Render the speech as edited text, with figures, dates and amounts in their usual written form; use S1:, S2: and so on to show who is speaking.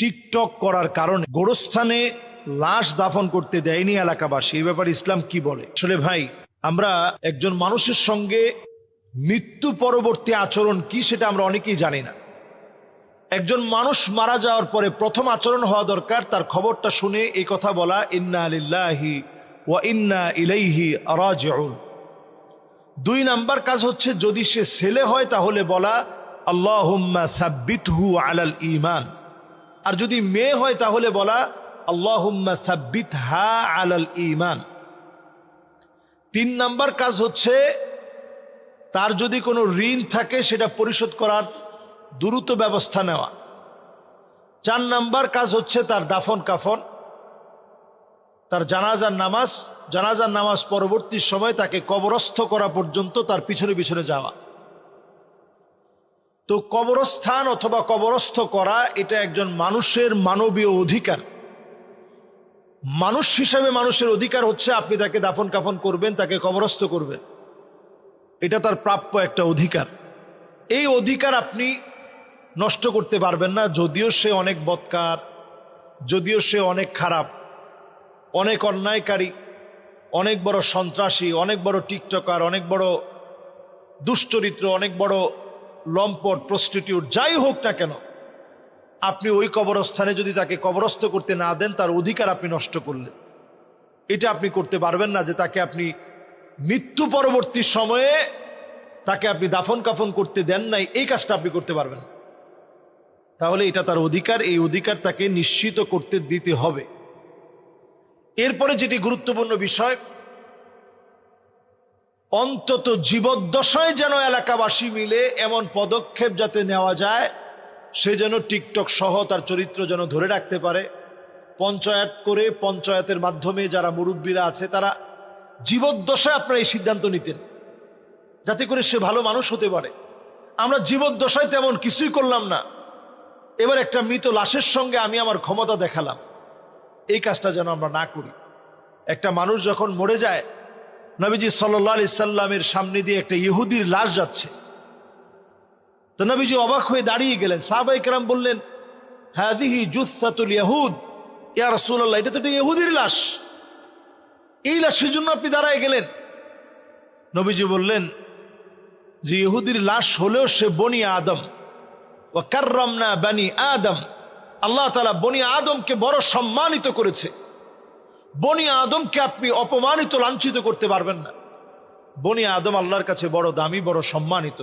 S1: TikTok করার কারণে গোরস্থানে লাশ দাফন করতে দেয়নি এলাকাবাসী। এই ব্যাপারে ইসলাম কি বলে? আসলে ভাই, আমরা একজন মানুষের সঙ্গে মৃত্যু পরবর্তী আচরণ কি সেটা আমরা অনেকেই জানি না। একজন মানুষ মারা যাওয়ার পরে প্রথম আচরণ হওয়া দরকার তার খবরটা শুনে এই কথা বলা, ইন্না লিল্লাহি ওয়া ইন্না ইলাইহি রাজিউন। 2 নাম্বার কাজ হচ্ছে যদি সে ছেলে হয় তাহলে বলা আল্লাহুম্মা সাব্বিতহু আলাল ঈমান, আর যদি মেয়ে হয় তাহলে বলা আল্লাহুম্মা সাব্বিতহা আলাল ঈমান। 3 নাম্বার কাজ হচ্ছে তার যদি কোনো ঋণ থাকে সেটা পরিশোধ করার দ্রুত ব্যবস্থা নেওয়া। 4 নাম্বার কাজ হচ্ছে তার দাফন কাফন, তার জানাজার নামাজ পরবর্তী সময় তাকে কবরস্থ করা পর্যন্ত তার পিছনে পিছনে যাওয়া। তো কবরস্থান অথবা কবরস্থ করা এটা একজন মানুষের মানবীয় অধিকার। মানুষ হিসাবে মানুষের অধিকার হচ্ছে আপনি তাকে দাফন কাফন করবেন, তাকে কবরস্থ করবেন, এটা তার প্রাপ্য একটা অধিকার। এই অধিকার আপনি নষ্ট করতে পারবেন না, যদিও সে অনেক বদকার, যদিও সে অনেক খারাপ, অনেক অন্যায়কারী, অনেক বড় সন্ত্রাসী, অনেক বড় টিকটকার, অনেক বড় দুশ্চরিত্র, অনেক বড় লম্পট, প্রস্টিটিউট, যাই হোক না কেন, আপনি ওই কবরস্থানে যদি তাকে কবরস্থ করতে না দেন তার অধিকার আপনি নষ্ট করলেন। এটা আপনি করতে পারবেন না যে তাকে আপনি মৃত্যু পরবর্তী সময়ে তাকে আপনি দাফন কাফন করতে দেন নাই, এই কাজটা আপনি করতে পারবেন না। তাহলে এটা তার অধিকার, এই অধিকার তাকে নিশ্চিত করতে দিতে হবে। এরপরে যেটি গুরুত্বপূর্ণ বিষয়, অন্তত জীবদ্দশায় যেন এলাকাবাসী মিলে এমন পদক্ষেপ যাতে নেওয়া যায় সে যেন টিকটক সহ তার চরিত্র যেন ধরে রাখতে পারে। পঞ্চায়েত করে, পঞ্চায়েতের মাধ্যমে যারা মুরব্বীরা আছে তারা জীবদ্দশায় আপনারা এই সিদ্ধান্ত নিতেন যাতে করে সে ভালো মানুষ হতে পারে। আমরা জীবদ্দশায় তেমন কিছুই করলাম না, এবার একটা মৃত লাশের সঙ্গে আমি আমার ক্ষমতা দেখালাম। এই কাজটা যেন আমরা না করি। একটা মানুষ যখন মরে যায়, নবীজি সাল্লাল্লাহু আলাইহি সাল্লামের সামনে দিয়ে একটা ইহুদির লাশ যাচ্ছে, তো নবীজি অবাক হয়ে দাঁড়িয়ে গেলেন। সাহাবায়ে কেরাম বললেন, হাদিহি জুসসাতুল ইয়াহুদ, ইয়া রাসূলুল্লাহ, এটা তো একটা ইহুদির লাশ, এই লাশের জন্য আপনি দাঁড়ায় গেলেন? নবীজি বললেন যে ইহুদির লাশ হলেও সে বনি আদম, ওয়া কাররামনা বানি আদম, আল্লাহ তাআলা বনি আদমকে বড় সম্মানিত করেছে। বনি আদমকে আপনি অপমানিত, লাঞ্ছিত করতে পারবেন না। বনি আদম আল্লাহর কাছে বড় দামি, বড় সম্মানিত।